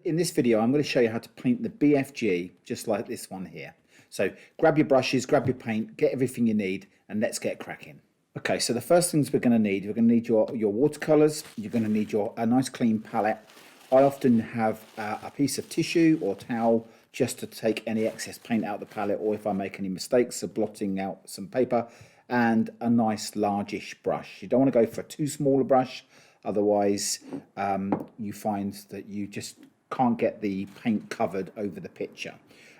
In this video, I'm going to show you how to paint the BFG just like this one here. So grab your brushes, grab your paint, get everything you need, and let's get cracking. Okay, so the first things we're going to need your watercolors. You're going to need a nice clean palette. I often have a piece of tissue or towel just to take any excess paint out of the palette, or if I make any mistakes, so blotting out some paper, and a nice largish brush. You don't want to go for a too small a brush, otherwise you find that you just can't get the paint covered over the picture.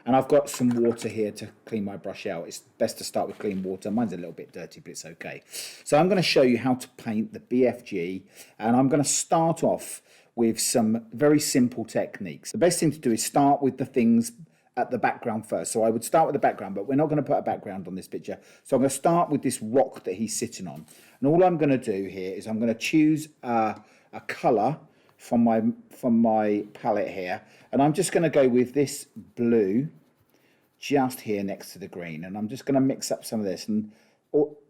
And I've got some water here to clean my brush out. It's best to start with clean water. Mine's a little bit dirty, but it's okay. So I'm going to show you how to paint the BFG, and I'm going to start off with some very simple techniques. The best thing to do is start with the things at the background first. So I would start with the background, but we're not going to put a background on this picture. So I'm going to start with this rock that he's sitting on. And all I'm going to do here is I'm going to choose a colour from my palette here, and I'm just going to go with this blue just here next to the green, and I'm just going to mix up some of this. And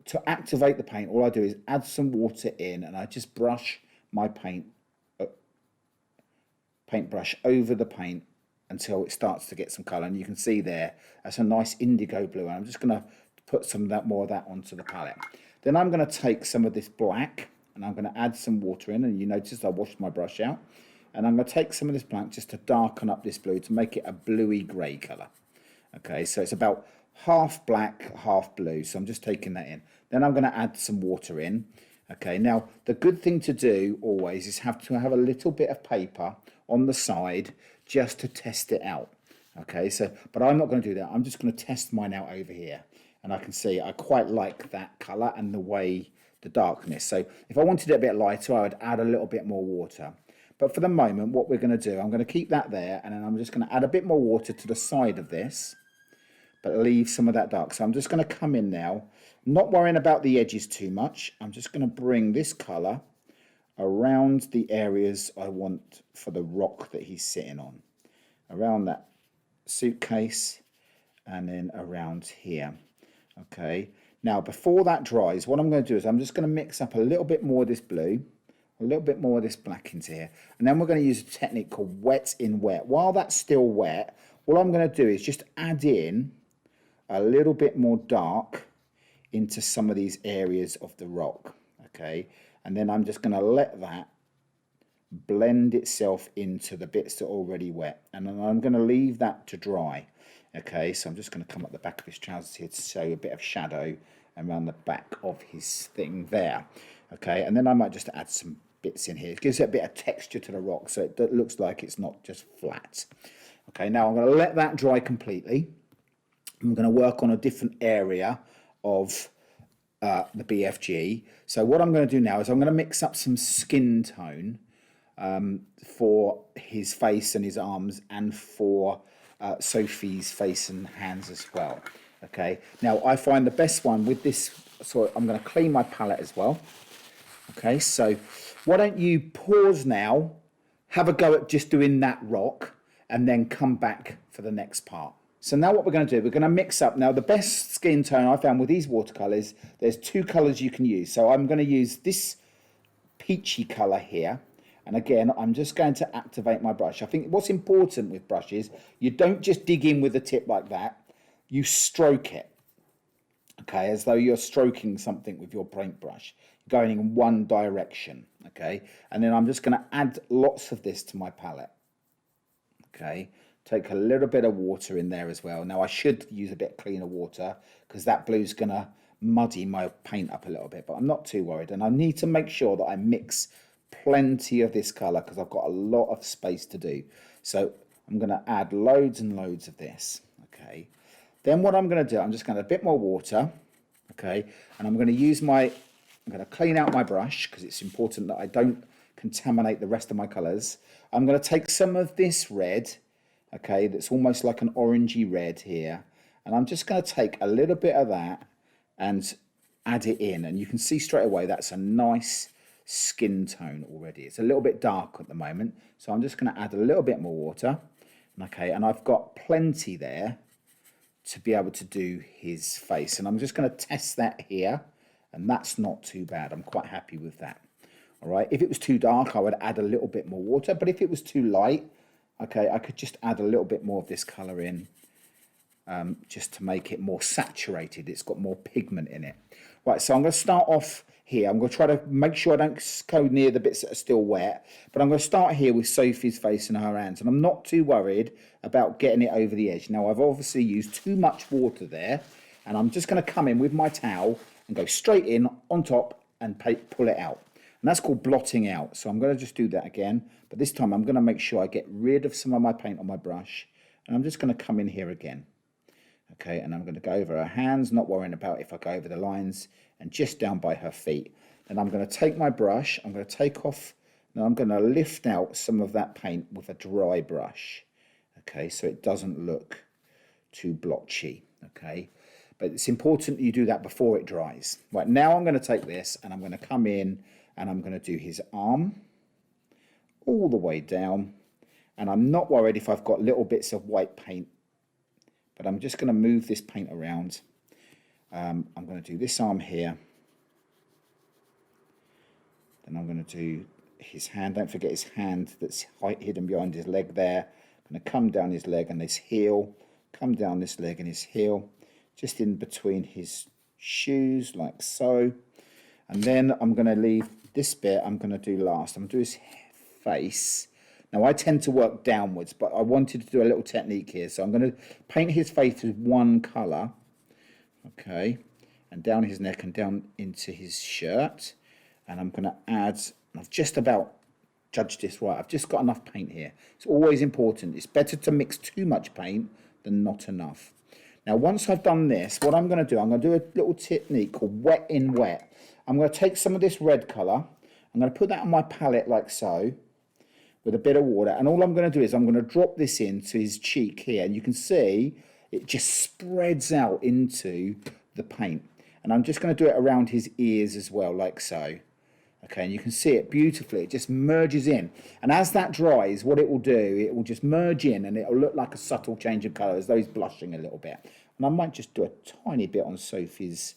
to activate the paint, all I do is add some water in, and I just brush my paintbrush over the paint until it starts to get some colour. And you can see there, that's a nice indigo blue, and I'm just going to put some of that, more of that onto the palette. Then I'm going to take some of this black, and I'm going to add some water in, and you notice I washed my brush out, and I'm going to take some of this black just to darken up this blue to make it a bluey grey colour. Okay, so it's about half black, half blue, so I'm just taking that in. Then I'm going to add some water in. Okay, now the good thing to do always is have a little bit of paper on the side just to test it out. Okay, so, but I'm not going to do that. I'm just going to test mine out over here, and I can see I quite like that colour and the darkness. So if I wanted it a bit lighter, I would add a little bit more water. But for the moment, what we're going to do, I'm going to keep that there, and then I'm just going to add a bit more water to the side of this, but leave some of that dark. So I'm just going to come in now, not worrying about the edges too much. I'm just going to bring this colour around the areas I want for the rock that he's sitting on, around that suitcase, and then around here. Okay, now before that dries, what I'm going to do is I'm just going to mix up a little bit more of this blue, a little bit more of this black into here, and then we're going to use a technique called wet in wet. While that's still wet, all I'm going to do is just add in a little bit more dark into some of these areas of the rock. Okay, and then I'm just going to let that blend itself into the bits that are already wet, and then I'm going to leave that to dry. Okay, so I'm just going to come up the back of his trousers here to show a bit of shadow around the back of his thing there. Okay, and then I might just add some bits in here. It gives it a bit of texture to the rock, so it looks like it's not just flat. Okay, now I'm going to let that dry completely. I'm going to work on a different area of the BFG. So what I'm going to do now is I'm going to mix up some skin tone for his face and his arms, and for Sophie's face and hands as well. Okay, now I find the best one with this, so I'm going to clean my palette as well. Okay, so why don't you pause now, have a go at just doing that rock, and then come back for the next part. So now what we're going to do, we're going to mix up. Now the best skin tone I found with these watercolours, there's two colours you can use. So I'm going to use this peachy colour here. And again, I'm just going to activate my brush. I think what's important with brushes, you don't just dig in with the tip like that. You stroke it, okay, as though you're stroking something with your paintbrush, going in one direction, okay? And then I'm just going to add lots of this to my palette, okay? Take a little bit of water in there as well. Now I should use a bit cleaner water because that blue's going to muddy my paint up a little bit, but I'm not too worried. And I need to make sure that I mix plenty of this colour because I've got a lot of space to do. So I'm going to add loads and loads of this, okay? Then what I'm going to do, I'm just going to add a bit more water, okay? And I'm going to use I'm going to clean out my brush because it's important that I don't contaminate the rest of my colours. I'm going to take some of this red, okay, that's almost like an orangey red here, and I'm just going to take a little bit of that and add it in, and you can see straight away that's a nice skin tone already. It's a little bit dark at the moment, so I'm just going to add a little bit more water, okay, and I've got plenty there to be able to do his face, and I'm just going to test that here, and that's not too bad. I'm quite happy with that. All right, if it was too dark, I would add a little bit more water, but if it was too light, Okay, I could just add a little bit more of this colour in, just to make it more saturated. It's got more pigment in it. Right, so I'm going to start off here. I'm going to try to make sure I don't go near the bits that are still wet, but I'm going to start here with Sophie's face and her hands, and I'm not too worried about getting it over the edge. Now, I've obviously used too much water there, and I'm just going to come in with my towel and go straight in on top and pull it out. And that's called blotting out. So I'm going to just do that again, but this time I'm going to make sure I get rid of some of my paint on my brush, and I'm just going to come in here again. Okay, and I'm going to go over her hands, not worrying about if I go over the lines, and just down by her feet. Then I'm going to take my brush, I'm going to take off, and I'm going to lift out some of that paint with a dry brush. Okay, so it doesn't look too blotchy. Okay, but it's important that you do that before it dries. Right, now I'm going to take this and I'm going to come in and I'm going to do his arm all the way down. And I'm not worried if I've got little bits of white paint, but I'm just going to move this paint around. I'm going to do this arm here. Then I'm going to do his hand. Don't forget his hand that's hidden behind his leg there. I'm going to come down his leg and his heel, come down this leg and his heel, just in between his shoes like so. And then I'm going to leave this bit, I'm going to do last. I'm going to do his face. Now, I tend to work downwards, but I wanted to do a little technique here. So I'm going to paint his face with one colour, okay, and down his neck and down into his shirt. And I'm going to add, I've just about judged this right, I've just got enough paint here. It's always important. It's better to mix too much paint than not enough. Now, once I've done this, what I'm going to do, I'm going to do a little technique called wet in wet. I'm going to take some of this red colour, I'm going to put that on my palette like so, with a bit of water, and all I'm going to do is I'm going to drop this into his cheek here, and you can see it just spreads out into the paint. And I'm just going to do it around his ears as well, like so. Okay, and you can see it beautifully. It just merges in. And as that dries, what it will do, it will just merge in and it will look like a subtle change of colour as though he's blushing a little bit. And I might just do a tiny bit on Sophie's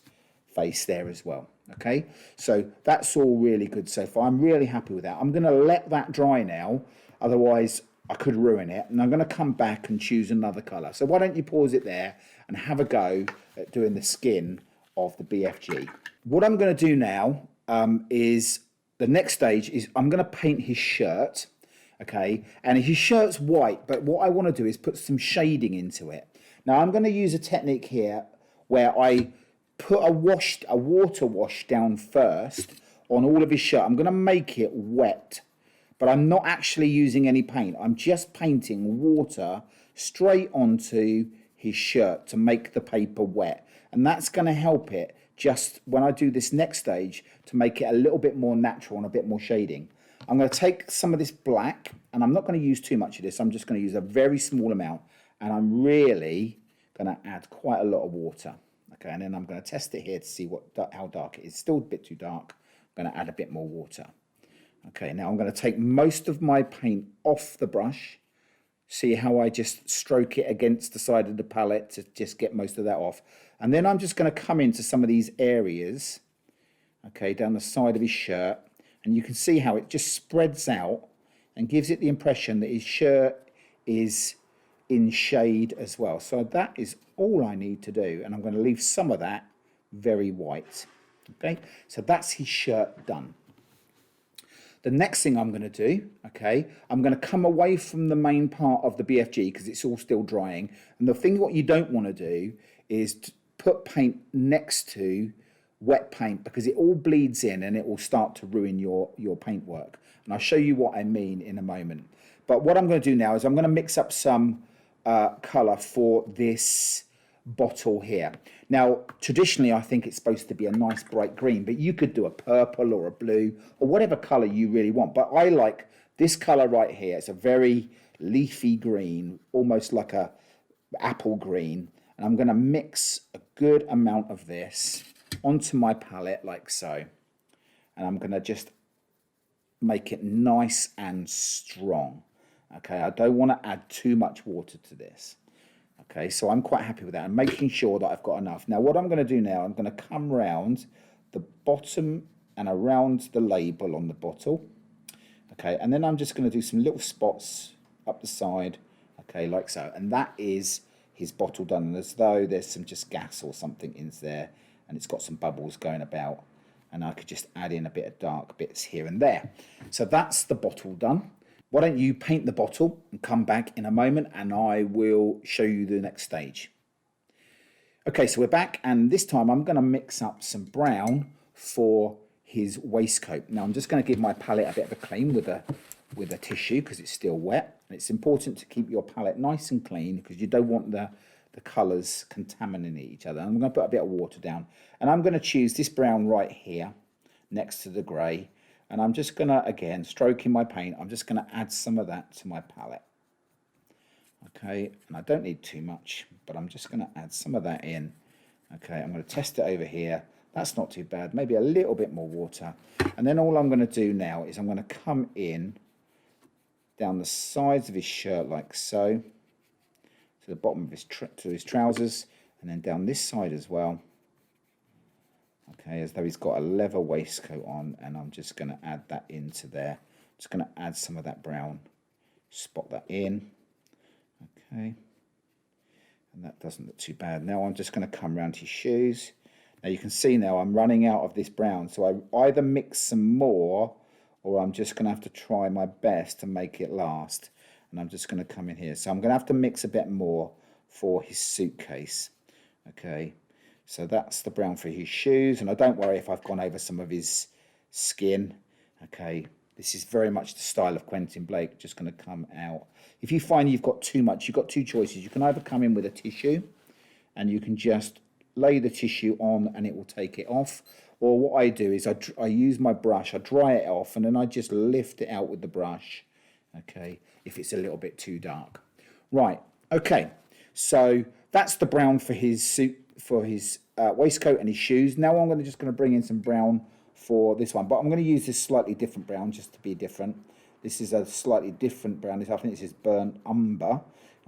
face there as well. Okay, so that's all really good so far. I'm really happy with that. I'm going to let that dry now, otherwise I could ruin it. And I'm going to come back and choose another colour. So why don't you pause it there and have a go at doing the skin of the BFG. What I'm going to do now is the next stage is I'm going to paint his shirt. Okay, and his shirt's white, but what I want to do is put some shading into it. Now I'm going to use a technique here where I put a water wash down first on all of his shirt. I'm going to make it wet, but I'm not actually using any paint. I'm just painting water straight onto his shirt to make the paper wet. And that's going to help it just when I do this next stage to make it a little bit more natural and a bit more shading. I'm going to take some of this black, and I'm not going to use too much of this. I'm just going to use a very small amount, and I'm really going to add quite a lot of water. Okay, and then I'm going to test it here to see how dark it is. Still a bit too dark. I'm going to add a bit more water. Okay, now I'm going to take most of my paint off the brush. See how I just stroke it against the side of the palette to just get most of that off. And then I'm just going to come into some of these areas, okay, down the side of his shirt. And you can see how it just spreads out and gives it the impression that his shirt is in shade as well. So that is all I need to do. And I'm going to leave some of that very white. Okay, so that's his shirt done. The next thing I'm going to do, okay, I'm going to come away from the main part of the BFG because it's all still drying. And the thing what you don't want to do is to put paint next to wet paint because it all bleeds in and it will start to ruin your paintwork. And I'll show you what I mean in a moment. But what I'm going to do now is I'm going to mix up some colour for this bottle here. Now, traditionally, I think it's supposed to be a nice bright green, but you could do a purple or a blue or whatever colour you really want. But I like this colour right here. It's a very leafy green, almost like a apple green. And I'm going to mix a good amount of this onto my palette like so. And I'm going to just make it nice and strong. Okay, I don't want to add too much water to this. Okay, so I'm quite happy with that and making sure that I've got enough. Now, what I'm going to do now, I'm going to come round the bottom and around the label on the bottle. Okay, and then I'm just going to do some little spots up the side, okay, like so. And that is his bottle done, and as though there's some just gas or something in there, and it's got some bubbles going about, and I could just add in a bit of dark bits here and there. So that's the bottle done. Why don't you paint the bottle and come back in a moment, and I will show you the next stage. Okay, so we're back, and this time I'm going to mix up some brown for his waistcoat. Now I'm just going to give my palette a bit of a clean with a tissue because it's still wet, and it's important to keep your palette nice and clean because you don't want the colours contaminating each other. I'm going to put a bit of water down, and I'm going to choose this brown right here next to the grey, and I'm just going to, again, stroking my paint, I'm just going to add some of that to my palette. Okay, and I don't need too much, but I'm just going to add some of that in. Okay, I'm going to test it over here. That's not too bad, maybe a little bit more water. And then all I'm going to do now is I'm going to come in down the sides of his shirt like so, to the bottom of his trousers, and then down this side as well. Okay, as though he's got a leather waistcoat on, and I'm just going to add that into there. Just going to add some of that brown, spot that in. Okay, and that doesn't look too bad. Now I'm just going to come around to his shoes. Now you can see now I'm running out of this brown, so I either mix some more, or I'm just going to have to try my best to make it last. And I'm just going to come in here. So I'm going to have to mix a bit more for his suitcase. Okay, so that's the brown for his shoes, and I don't worry if I've gone over some of his skin. Okay, this is very much the style of Quentin Blake, just going to come out. If you find you've got too much, you've got two choices. You can either come in with a tissue, and you can just lay the tissue on and it will take it off. Or what I do is I use my brush, I dry it off, and then I just lift it out with the brush. Okay, if it's a little bit too dark. Right, okay, so that's the brown for his suit, for his waistcoat and his shoes. Now I'm just going to bring in some brown for this one, but I'm going to use this slightly different brown just to be different. This is a slightly different brown. I think this is burnt umber.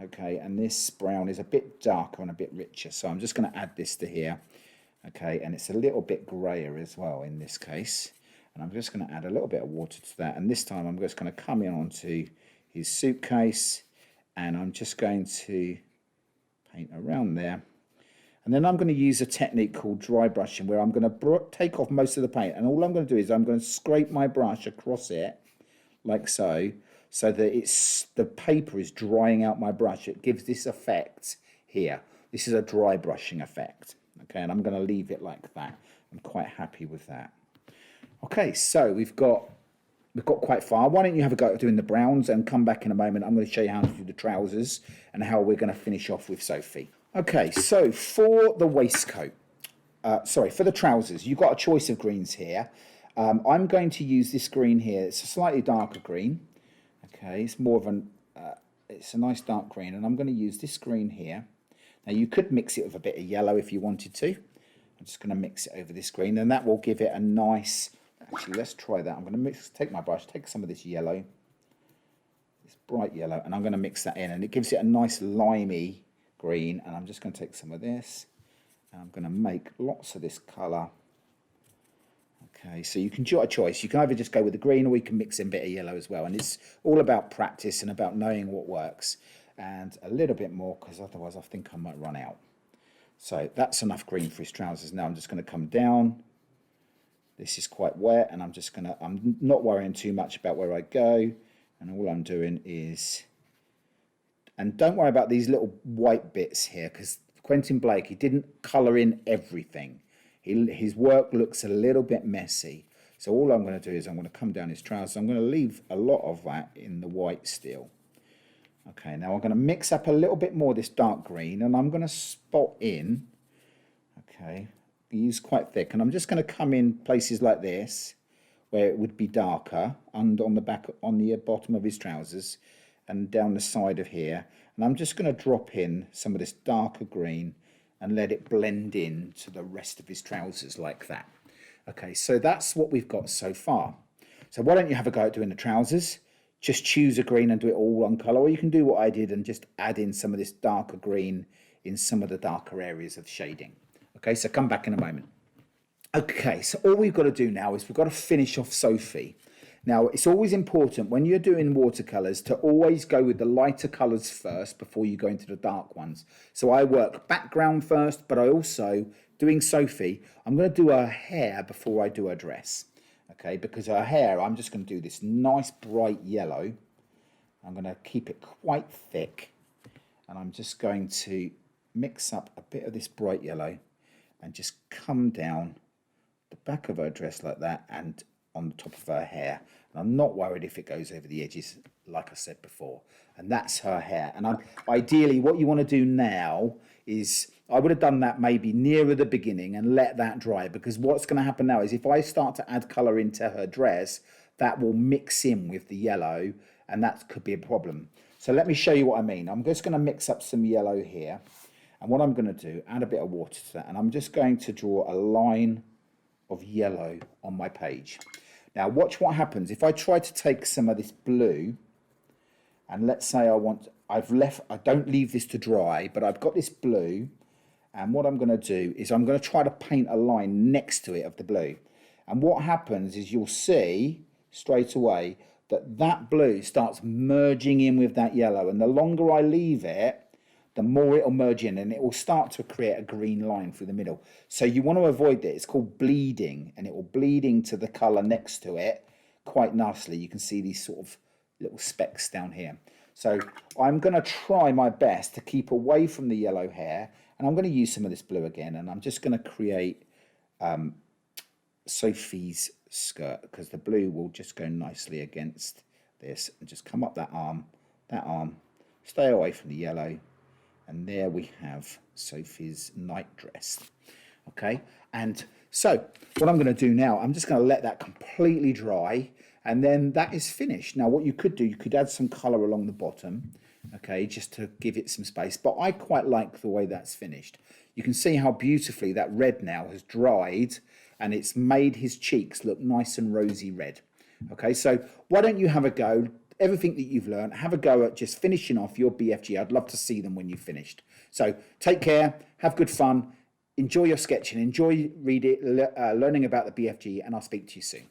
Okay, and this brown is a bit darker and a bit richer, so I'm just going to add this to here. Okay, and it's a little bit grayer as well in this case. And I'm just going to add a little bit of water to that. And this time I'm just going to come in onto his suitcase, and I'm just going to paint around there. And then I'm going to use a technique called dry brushing, where I'm going to take off most of the paint. And all I'm going to do is I'm going to scrape my brush across it, like so, so that the paper is drying out my brush. It gives this effect here. This is a dry brushing effect. Okay, and I'm going to leave it like that. I'm quite happy with that. Okay, so we've got quite far. Why don't you have a go at doing the browns and come back in a moment. I'm going to show you how to do the trousers and how we're going to finish off with Sophie. Okay, so for the waistcoat, for the trousers, you've got a choice of greens here. I'm going to use this green here. It's a slightly darker green. Okay, it's more of it's a nice dark green, and I'm going to use this green here. Now you could mix it with a bit of yellow if you wanted to. I'm just going to mix it over this green, and that will give it a nice... Actually, let's try that. I'm going to take my brush, take some of this yellow, this bright yellow, and I'm going to mix that in, and it gives it a nice limey green. And I'm just going to take some of this, and I'm going to make lots of this colour. Okay, so you can do a choice. You can either just go with the green, or you can mix in a bit of yellow as well. And it's all about practice and about knowing what works, and a little bit more, because otherwise I think I might run out. So that's enough green for his trousers. Now I'm just going to come down. This is quite wet, and I'm not worrying too much about where I go, and all I'm doing is, and don't worry about these little white bits here, because Quentin Blake, he didn't colour in everything. His work looks a little bit messy. So all I'm going to do is I'm going to come down his trousers. I'm going to leave a lot of that in the white still. Okay, now I'm going to mix up a little bit more of this dark green, and I'm going to spot in. Okay. He's quite thick, and I'm just going to come in places like this where it would be darker, and on the back, on the bottom of his trousers, and down the side of here, and I'm just going to drop in some of this darker green and let it blend in to the rest of his trousers like that. Okay, so that's what we've got so far. So why don't you have a go at doing the trousers? Just choose a green and do it all one colour, or you can do what I did and just add in some of this darker green in some of the darker areas of shading. Okay, so come back in a moment. Okay, so all we've got to do now is we've got to finish off Sophie. Now, it's always important when you're doing watercolours to always go with the lighter colours first before you go into the dark ones. So I work background first, but I also, doing Sophie, I'm going to do her hair before I do her dress. Okay, because her hair, I'm just going to do this nice bright yellow. I'm going to keep it quite thick. And I'm just going to mix up a bit of this bright yellow and just come down the back of her dress like that and on the top of her hair. And I'm not worried if it goes over the edges, like I said before. And that's her hair. And ideally, what you want to do now is, I would have done that maybe nearer the beginning and let that dry, because what's going to happen now is if I start to add colour into her dress, that will mix in with the yellow, and that could be a problem. So let me show you what I mean. I'm just going to mix up some yellow here. And what I'm going to do, add a bit of water to that, and I'm just going to draw a line of yellow on my page. Now watch what happens if I try to take some of this blue, and let's say I don't leave this to dry, but I've got this blue, and what I'm going to do is I'm going to try to paint a line next to it of the blue. And what happens is you'll see straight away that that blue starts merging in with that yellow, and the longer I leave it, the more it'll merge in, and it will start to create a green line through the middle. So you want to avoid that. It's called bleeding, and it will bleed into the colour next to it quite nicely. You can see these sort of little specks down here. So I'm going to try my best to keep away from the yellow hair, and I'm going to use some of this blue again, and I'm just going to create Sophie's skirt, because the blue will just go nicely against this, and just come up that arm, stay away from the yellow. And there we have Sophie's night dress. Okay, and so what I'm going to do now, I'm just going to let that completely dry, and then that is finished. Now what you could do, you could add some colour along the bottom, okay, just to give it some space, but I quite like the way that's finished. You can see how beautifully that red now has dried, and it's made his cheeks look nice and rosy red. Okay, so why don't you have a go? Everything that you've learned, have a go at just finishing off your BFG. I'd love to see them when you've finished. So take care, have good fun, enjoy your sketching, enjoy learning about the BFG, and I'll speak to you soon.